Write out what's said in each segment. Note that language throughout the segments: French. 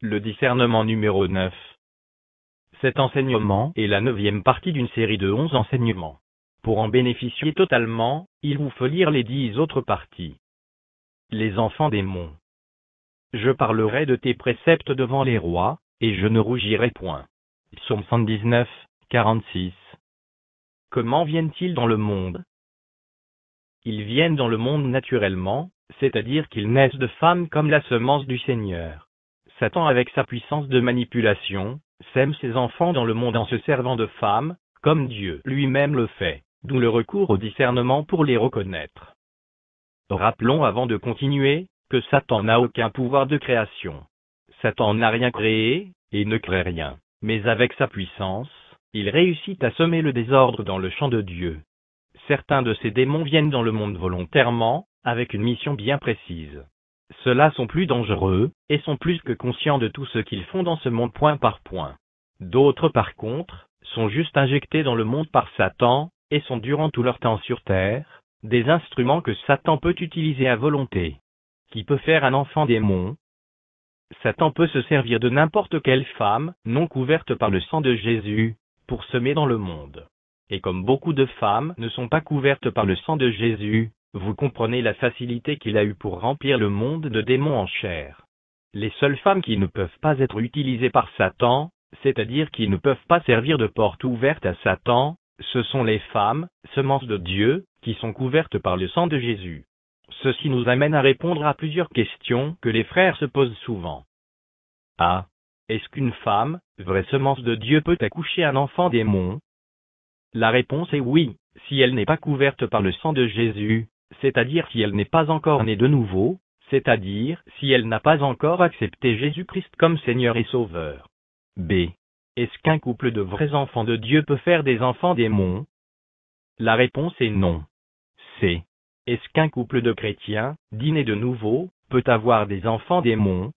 Le discernement numéro 9. Cet enseignement est la 9e partie d'une série de 11 enseignements. Pour en bénéficier totalement, il vous faut lire les 10 autres parties. Les enfants démons. Je parlerai de tes préceptes devant les rois, et je ne rougirai point. Psaume 119, 46. Comment viennent-ils dans le monde? Ils viennent dans le monde naturellement, c'est-à-dire qu'ils naissent de femmes comme la semence du Seigneur. Satan, avec sa puissance de manipulation, sème ses enfants dans le monde en se servant de femmes, comme Dieu lui-même le fait, d'où le recours au discernement pour les reconnaître. Rappelons avant de continuer, que Satan n'a aucun pouvoir de création. Satan n'a rien créé, et ne crée rien, mais avec sa puissance, il réussit à semer le désordre dans le champ de Dieu. Certains de ces démons viennent dans le monde volontairement, avec une mission bien précise. Ceux-là sont plus dangereux, et sont plus que conscients de tout ce qu'ils font dans ce monde point par point. D'autres par contre, sont juste injectés dans le monde par Satan, et sont durant tout leur temps sur terre, des instruments que Satan peut utiliser à volonté. Qui peut faire un enfant démon? Satan peut se servir de n'importe quelle femme, non couverte par le sang de Jésus, pour semer dans le monde. Et comme beaucoup de femmes ne sont pas couvertes par le sang de Jésus, vous comprenez la facilité qu'il a eue pour remplir le monde de démons en chair. Les seules femmes qui ne peuvent pas être utilisées par Satan, c'est-à-dire qui ne peuvent pas servir de porte ouverte à Satan, ce sont les femmes, semences de Dieu, qui sont couvertes par le sang de Jésus. Ceci nous amène à répondre à plusieurs questions que les frères se posent souvent. A. Est-ce qu'une femme, vraie semence de Dieu, peut accoucher un enfant démon? La réponse est oui, si elle n'est pas couverte par le sang de Jésus, c'est-à-dire si elle n'est pas encore née de nouveau, c'est-à-dire si elle n'a pas encore accepté Jésus-Christ comme Seigneur et Sauveur. B. Est-ce qu'un couple de vrais enfants de Dieu peut faire des enfants démons? La réponse est non. C. Est-ce qu'un couple de chrétiens, dits nés de nouveau, peut avoir des enfants démons?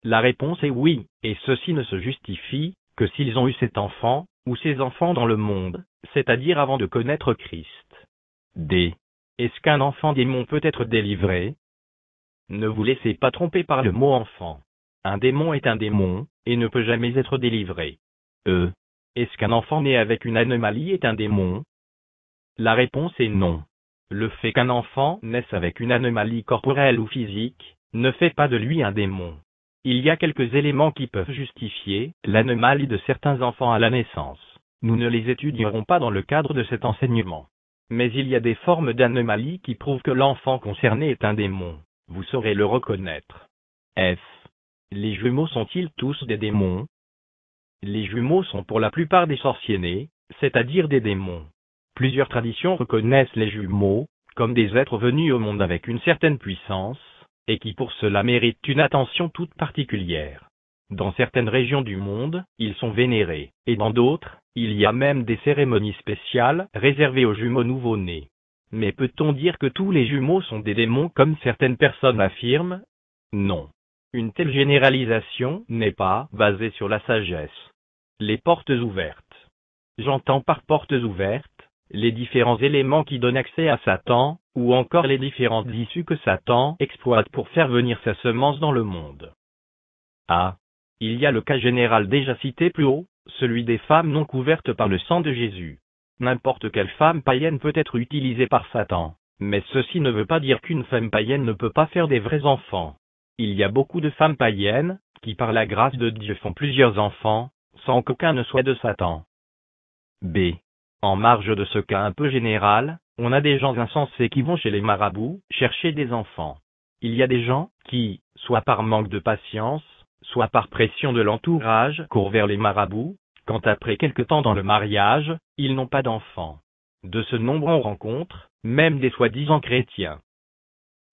La réponse est oui, et ceci ne se justifie que s'ils ont eu cet enfant, ou ces enfants dans le monde, c'est-à-dire avant de connaître Christ. D. Est-ce qu'un enfant démon peut être délivré? Ne vous laissez pas tromper par le mot enfant. Un démon est un démon, et ne peut jamais être délivré. E. Est-ce qu'un enfant né avec une anomalie est un démon? La réponse est non. Le fait qu'un enfant naisse avec une anomalie corporelle ou physique, ne fait pas de lui un démon. Il y a quelques éléments qui peuvent justifier l'anomalie de certains enfants à la naissance. Nous ne les étudierons pas dans le cadre de cet enseignement. Mais il y a des formes d'anomalie qui prouvent que l'enfant concerné est un démon. Vous saurez le reconnaître. F. Les jumeaux sont-ils tous des démons? Les jumeaux sont pour la plupart des sorciers nés, c'est-à-dire des démons. Plusieurs traditions reconnaissent les jumeaux comme des êtres venus au monde avec une certaine puissance, et qui pour cela méritent une attention toute particulière. Dans certaines régions du monde, ils sont vénérés, et dans d'autres, il y a même des cérémonies spéciales réservées aux jumeaux nouveau-nés. Mais peut-on dire que tous les jumeaux sont des démons comme certaines personnes affirment? Non. Une telle généralisation n'est pas basée sur la sagesse. Les portes ouvertes. J'entends par portes ouvertes les différents éléments qui donnent accès à Satan, ou encore les différentes issues que Satan exploite pour faire venir sa semence dans le monde. A. Il y a le cas général déjà cité plus haut, celui des femmes non couvertes par le sang de Jésus. N'importe quelle femme païenne peut être utilisée par Satan, mais ceci ne veut pas dire qu'une femme païenne ne peut pas faire des vrais enfants. Il y a beaucoup de femmes païennes, qui par la grâce de Dieu font plusieurs enfants, sans qu'aucun ne soit de Satan. B. En marge de ce cas un peu général, on a des gens insensés qui vont chez les marabouts chercher des enfants. Il y a des gens qui, soit par manque de patience, soit par pression de l'entourage, courent vers les marabouts, quand après quelque temps dans le mariage, ils n'ont pas d'enfants. De ce nombre on rencontre, même des soi-disant chrétiens.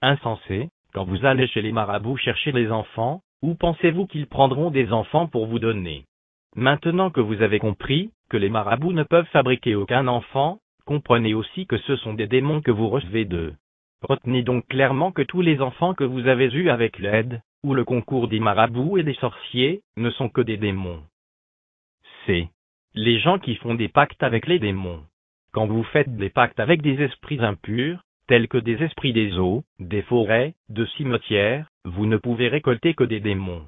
Insensés, quand vous allez chez les marabouts chercher des enfants, où pensez-vous qu'ils prendront des enfants pour vous donner? Maintenant que vous avez compris que les marabouts ne peuvent fabriquer aucun enfant, comprenez aussi que ce sont des démons que vous recevez d'eux. Retenez donc clairement que tous les enfants que vous avez eus avec l'aide, ou le concours des marabouts et des sorciers, ne sont que des démons. C. Les gens qui font des pactes avec les démons. Quand vous faites des pactes avec des esprits impurs, tels que des esprits des eaux, des forêts, de cimetières, vous ne pouvez récolter que des démons.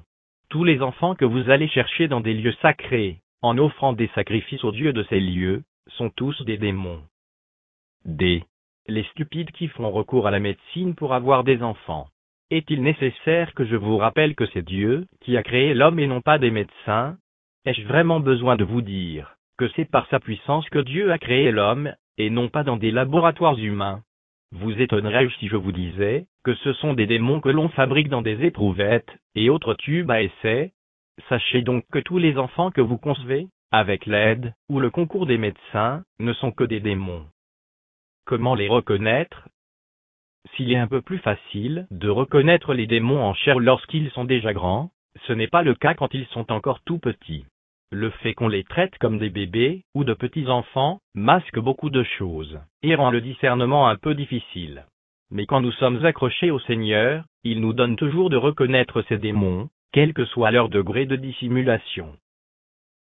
Tous les enfants que vous allez chercher dans des lieux sacrés, en offrant des sacrifices aux dieux de ces lieux, sont tous des démons. D. Les stupides qui font recours à la médecine pour avoir des enfants. Est-il nécessaire que je vous rappelle que c'est Dieu qui a créé l'homme et non pas des médecins? Ai-je vraiment besoin de vous dire que c'est par sa puissance que Dieu a créé l'homme, et non pas dans des laboratoires humains? Vous étonnerais-je si je vous disais que ce sont des démons que l'on fabrique dans des éprouvettes et autres tubes à essai? Sachez donc que tous les enfants que vous concevez, avec l'aide ou le concours des médecins, ne sont que des démons. Comment les reconnaître? S'il est un peu plus facile de reconnaître les démons en chair lorsqu'ils sont déjà grands, ce n'est pas le cas quand ils sont encore tout petits. Le fait qu'on les traite comme des bébés ou de petits enfants masque beaucoup de choses et rend le discernement un peu difficile. Mais quand nous sommes accrochés au Seigneur, il nous donne toujours de reconnaître ces démons, quel que soit leur degré de dissimulation.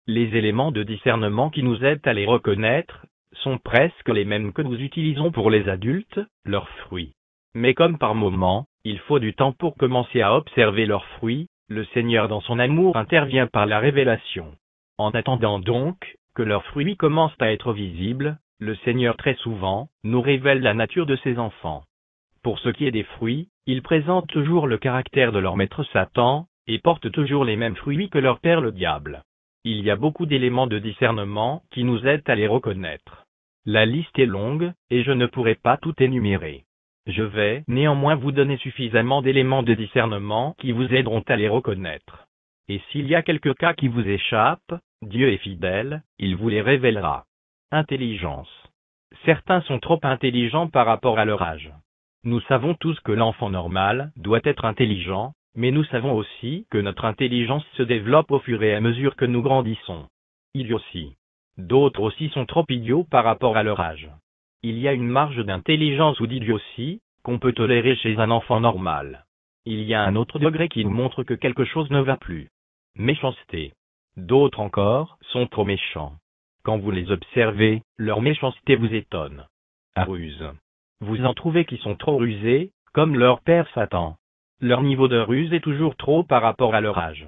Les éléments de discernement qui nous aident à les reconnaître sont presque les mêmes que nous utilisons pour les adultes, leurs fruits. Mais comme par moments, il faut du temps pour commencer à observer leurs fruits, le Seigneur dans son amour intervient par la révélation. En attendant donc que leurs fruits commencent à être visibles, le Seigneur très souvent nous révèle la nature de ses enfants. Pour ce qui est des fruits, ils présentent toujours le caractère de leur maître Satan, et portent toujours les mêmes fruits que leur père le diable. Il y a beaucoup d'éléments de discernement qui nous aident à les reconnaître. La liste est longue, et je ne pourrai pas tout énumérer. Je vais néanmoins vous donner suffisamment d'éléments de discernement qui vous aideront à les reconnaître. Et s'il y a quelques cas qui vous échappent, Dieu est fidèle, il vous les révélera. Intelligence. Certains sont trop intelligents par rapport à leur âge. Nous savons tous que l'enfant normal doit être intelligent, mais nous savons aussi que notre intelligence se développe au fur et à mesure que nous grandissons. Idiotie. D'autres aussi sont trop idiots par rapport à leur âge. Il y a une marge d'intelligence ou d'idiotie qu'on peut tolérer chez un enfant normal. Il y a un autre degré qui nous montre que quelque chose ne va plus. Méchanceté. D'autres encore sont trop méchants. Quand vous les observez, leur méchanceté vous étonne. Ruse. Vous en trouvez qui sont trop rusés, comme leur père Satan. Leur niveau de ruse est toujours trop par rapport à leur âge.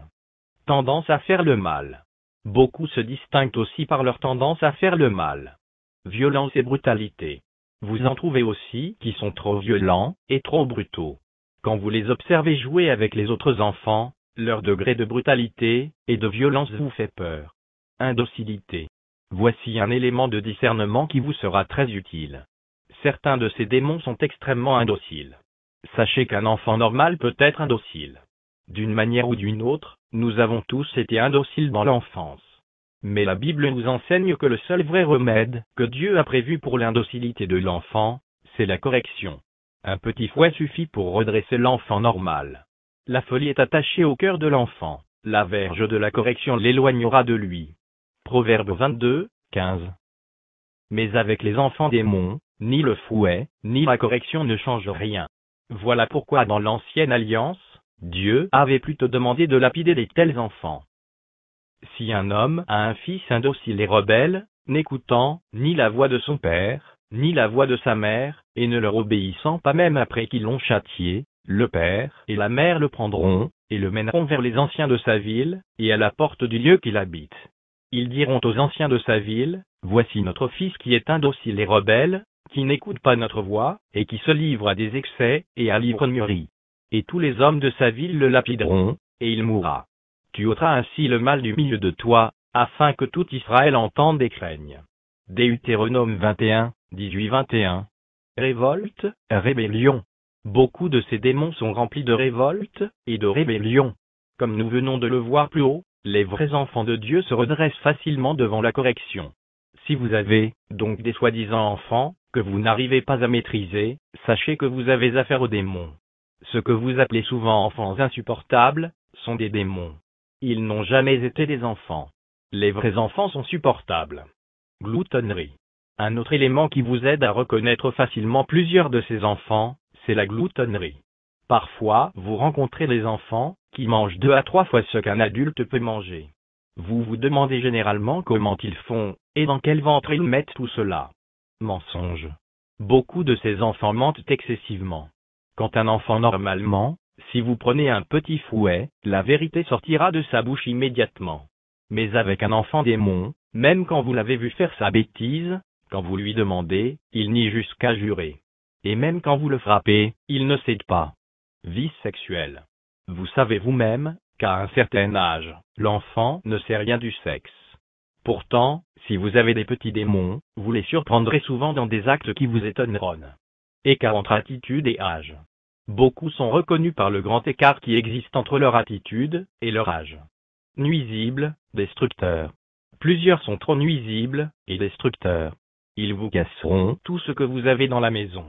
Tendance à faire le mal. Beaucoup se distinguent aussi par leur tendance à faire le mal. Violence et brutalité. Vous en trouvez aussi qui sont trop violents et trop brutaux. Quand vous les observez jouer avec les autres enfants, leur degré de brutalité et de violence vous fait peur. Indocilité. Voici un élément de discernement qui vous sera très utile. Certains de ces démons sont extrêmement indociles. Sachez qu'un enfant normal peut être indocile. D'une manière ou d'une autre, nous avons tous été indociles dans l'enfance. Mais la Bible nous enseigne que le seul vrai remède que Dieu a prévu pour l'indocilité de l'enfant, c'est la correction. Un petit fouet suffit pour redresser l'enfant normal. La folie est attachée au cœur de l'enfant. La verge de la correction l'éloignera de lui. Proverbe 22, 15. Mais avec les enfants démons, ni le fouet, ni la correction ne changent rien. Voilà pourquoi dans l'Ancienne Alliance, Dieu avait plutôt demandé de lapider de tels enfants. Si un homme a un fils indocile et rebelle, n'écoutant ni la voix de son père, ni la voix de sa mère, et ne leur obéissant pas même après qu'ils l'ont châtié, le père et la mère le prendront, et le mèneront vers les anciens de sa ville, et à la porte du lieu qu'il habite. Ils diront aux anciens de sa ville, voici notre fils qui est indocile et rebelle, qui n'écoute pas notre voix, et qui se livre à des excès et à l'ivrognerie. Et tous les hommes de sa ville le lapideront, et il mourra. Tu ôteras ainsi le mal du milieu de toi, afin que tout Israël entende et craigne. Deutéronome 21, 18-21. Révolte, rébellion. Beaucoup de ces démons sont remplis de révolte et de rébellion. Comme nous venons de le voir plus haut, les vrais enfants de Dieu se redressent facilement devant la correction. Si vous avez, donc des soi-disant enfants, que vous n'arrivez pas à maîtriser, sachez que vous avez affaire aux démons. Ce que vous appelez souvent enfants insupportables, sont des démons. Ils n'ont jamais été des enfants. Les vrais enfants sont supportables. Gloutonnerie. Un autre élément qui vous aide à reconnaître facilement plusieurs de ces enfants, c'est la gloutonnerie. Parfois, vous rencontrez des enfants qui mangent 2 à 3 fois ce qu'un adulte peut manger. Vous vous demandez généralement comment ils font, et dans quel ventre ils mettent tout cela. Mensonge. Beaucoup de ces enfants mentent excessivement. Quand un enfant normalement Si vous prenez un petit fouet, la vérité sortira de sa bouche immédiatement. Mais avec un enfant démon, même quand vous l'avez vu faire sa bêtise, quand vous lui demandez, il nie jusqu'à jurer. Et même quand vous le frappez, il ne cède pas. Vice sexuelle. Vous savez vous-même qu'à un certain âge, l'enfant ne sait rien du sexe. Pourtant, si vous avez des petits démons, vous les surprendrez souvent dans des actes qui vous étonneront. Écart entre attitude et âge. Beaucoup sont reconnus par le grand écart qui existe entre leur attitude et leur âge. Nuisibles, destructeurs. Plusieurs sont trop nuisibles et destructeurs. Ils vous casseront tout ce que vous avez dans la maison.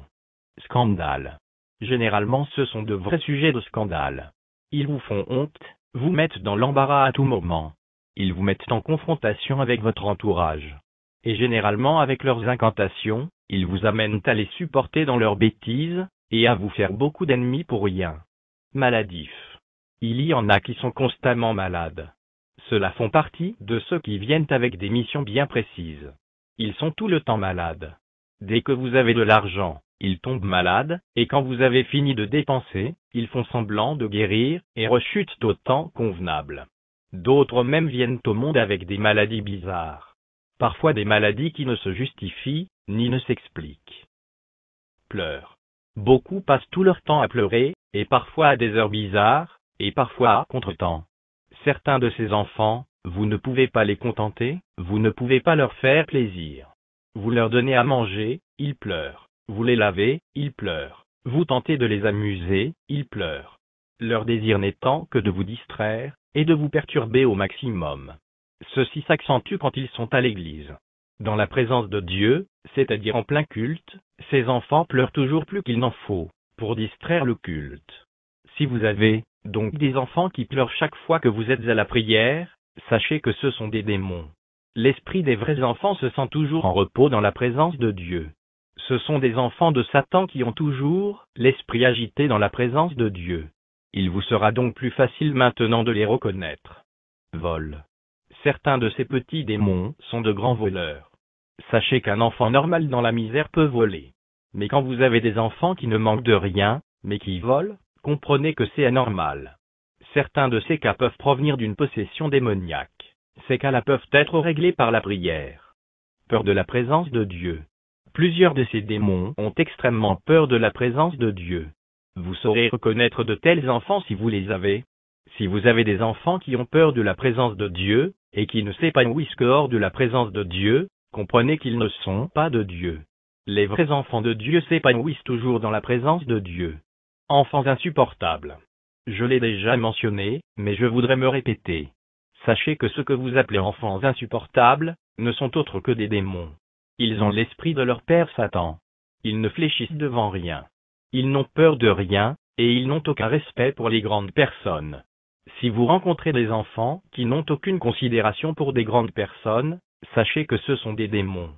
Scandale. Généralement ce sont de vrais sujets de scandale. Ils vous font honte, vous mettent dans l'embarras à tout moment. Ils vous mettent en confrontation avec votre entourage. Et généralement avec leurs incantations, ils vous amènent à les supporter dans leurs bêtises, et à vous faire beaucoup d'ennemis pour rien. Maladifs. Il y en a qui sont constamment malades. Ceux-là font partie de ceux qui viennent avec des missions bien précises. Ils sont tout le temps malades. Dès que vous avez de l'argent, ils tombent malades, et quand vous avez fini de dépenser, ils font semblant de guérir, et rechutent au temps convenable. D'autres même viennent au monde avec des maladies bizarres. Parfois des maladies qui ne se justifient, ni ne s'expliquent. Pleurs. Beaucoup passent tout leur temps à pleurer, et parfois à des heures bizarres, et parfois à contretemps. Certains de ces enfants, vous ne pouvez pas les contenter, vous ne pouvez pas leur faire plaisir. Vous leur donnez à manger, ils pleurent. Vous les lavez, ils pleurent. Vous tentez de les amuser, ils pleurent. Leur désir n'étant que de vous distraire, et de vous perturber au maximum. Ceci s'accentue quand ils sont à l'église. Dans la présence de Dieu, c'est-à-dire en plein culte, ces enfants pleurent toujours plus qu'il n'en faut, pour distraire le culte. Si vous avez, donc des enfants qui pleurent chaque fois que vous êtes à la prière, sachez que ce sont des démons. L'esprit des vrais enfants se sent toujours en repos dans la présence de Dieu. Ce sont des enfants de Satan qui ont toujours l'esprit agité dans la présence de Dieu. Il vous sera donc plus facile maintenant de les reconnaître. Vol. Certains de ces petits démons sont de grands voleurs. Sachez qu'un enfant normal dans la misère peut voler. Mais quand vous avez des enfants qui ne manquent de rien, mais qui volent, comprenez que c'est anormal. Certains de ces cas peuvent provenir d'une possession démoniaque. Ces cas-là peuvent être réglés par la prière. Peur de la présence de Dieu. Plusieurs de ces démons ont extrêmement peur de la présence de Dieu. Vous saurez reconnaître de tels enfants si vous les avez. Si vous avez des enfants qui ont peur de la présence de Dieu, et qui ne s'épanouissent que hors de la présence de Dieu, comprenez qu'ils ne sont pas de Dieu. Les vrais enfants de Dieu s'épanouissent toujours dans la présence de Dieu. Enfants insupportables. Je l'ai déjà mentionné, mais je voudrais me répéter. Sachez que ceux que vous appelez enfants insupportables, ne sont autres que des démons. Ils ont l'esprit de leur père Satan. Ils ne fléchissent devant rien. Ils n'ont peur de rien, et ils n'ont aucun respect pour les grandes personnes. Si vous rencontrez des enfants qui n'ont aucune considération pour des grandes personnes, sachez que ce sont des démons.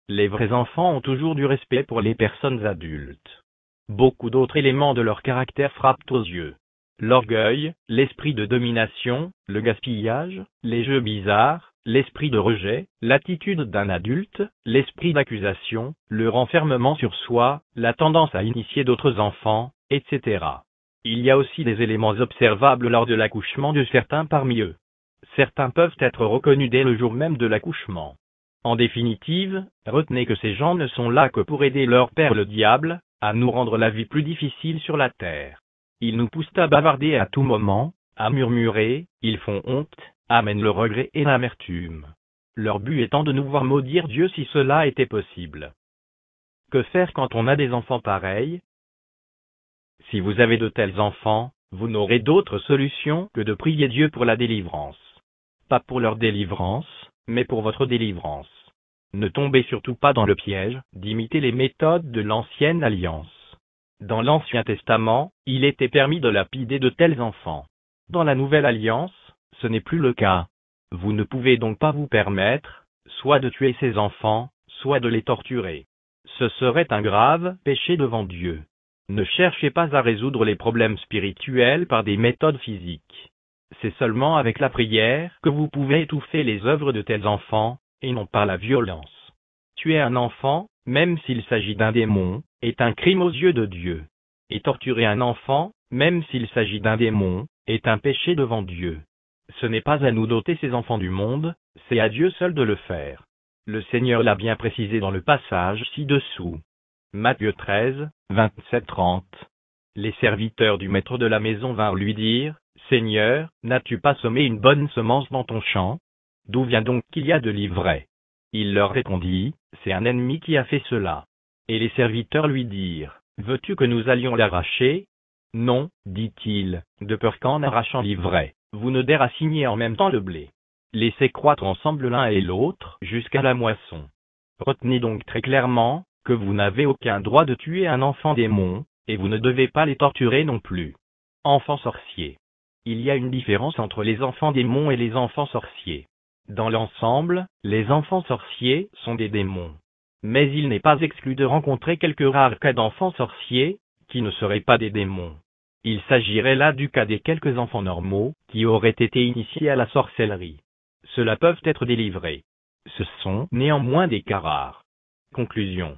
Les vrais enfants ont toujours du respect pour les personnes adultes. Beaucoup d'autres éléments de leur caractère frappent aux yeux. L'orgueil, l'esprit de domination, le gaspillage, les jeux bizarres, l'esprit de rejet, l'attitude d'un adulte, l'esprit d'accusation, le renfermement sur soi, la tendance à initier d'autres enfants, etc. Il y a aussi des éléments observables lors de l'accouchement de certains parmi eux. Certains peuvent être reconnus dès le jour même de l'accouchement. En définitive, retenez que ces gens ne sont là que pour aider leur père le diable, à nous rendre la vie plus difficile sur la terre. Ils nous poussent à bavarder à tout moment, à murmurer, ils font honte, amènent le regret et l'amertume. Leur but étant de nous voir maudire Dieu si cela était possible. Que faire quand on a des enfants pareils? Si vous avez de tels enfants, vous n'aurez d'autre solution que de prier Dieu pour la délivrance. Pas pour leur délivrance, mais pour votre délivrance. Ne tombez surtout pas dans le piège d'imiter les méthodes de l'ancienne alliance. Dans l'Ancien Testament, il était permis de lapider de tels enfants. Dans la Nouvelle Alliance, ce n'est plus le cas. Vous ne pouvez donc pas vous permettre, soit de tuer ces enfants, soit de les torturer. Ce serait un grave péché devant Dieu. Ne cherchez pas à résoudre les problèmes spirituels par des méthodes physiques. C'est seulement avec la prière que vous pouvez étouffer les œuvres de tels enfants, et non par la violence. Tuer un enfant, même s'il s'agit d'un démon, est un crime aux yeux de Dieu. Et torturer un enfant, même s'il s'agit d'un démon, est un péché devant Dieu. Ce n'est pas à nous d'ôter ces enfants du monde, c'est à Dieu seul de le faire. Le Seigneur l'a bien précisé dans le passage ci-dessous. Matthieu 13, 27-30. Les serviteurs du maître de la maison vinrent lui dire, « Seigneur, n'as-tu pas semé une bonne semence dans ton champ? D'où vient donc qu'il y a de l'ivraie ?» Il leur répondit, « C'est un ennemi qui a fait cela. » Et les serviteurs lui dirent, « Veux-tu que nous allions l'arracher? » Non, dit-il, de peur qu'en arrachant l'ivraie, vous ne déraciniez en même temps le blé. Laissez croître ensemble l'un et l'autre jusqu'à la moisson. Retenez donc très clairement, que vous n'avez aucun droit de tuer un enfant démon, et vous ne devez pas les torturer non plus. Enfants sorciers. Il y a une différence entre les enfants démons et les enfants sorciers. Dans l'ensemble, les enfants sorciers sont des démons. Mais il n'est pas exclu de rencontrer quelques rares cas d'enfants sorciers, qui ne seraient pas des démons. Il s'agirait là du cas des quelques enfants normaux, qui auraient été initiés à la sorcellerie. Ceux-là peuvent être délivrés. Ce sont néanmoins des cas rares. Conclusion.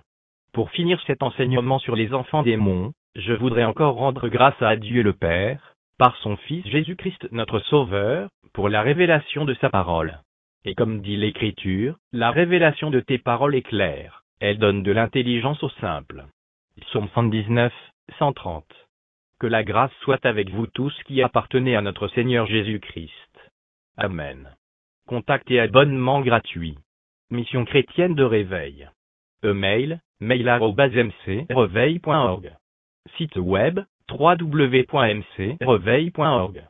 Pour finir cet enseignement sur les enfants démons, je voudrais encore rendre grâce à Dieu le Père, par son Fils Jésus-Christ notre Sauveur, pour la révélation de sa parole. Et comme dit l'Écriture, la révélation de tes paroles est claire, elle donne de l'intelligence aux simples. Psaume 119, 130. Que la grâce soit avec vous tous qui appartenez à notre Seigneur Jésus-Christ. Amen. Contact et abonnement gratuit. Mission chrétienne de réveil. E-mail, mail@mcreveil.org. Site web, www.mcreveil.org.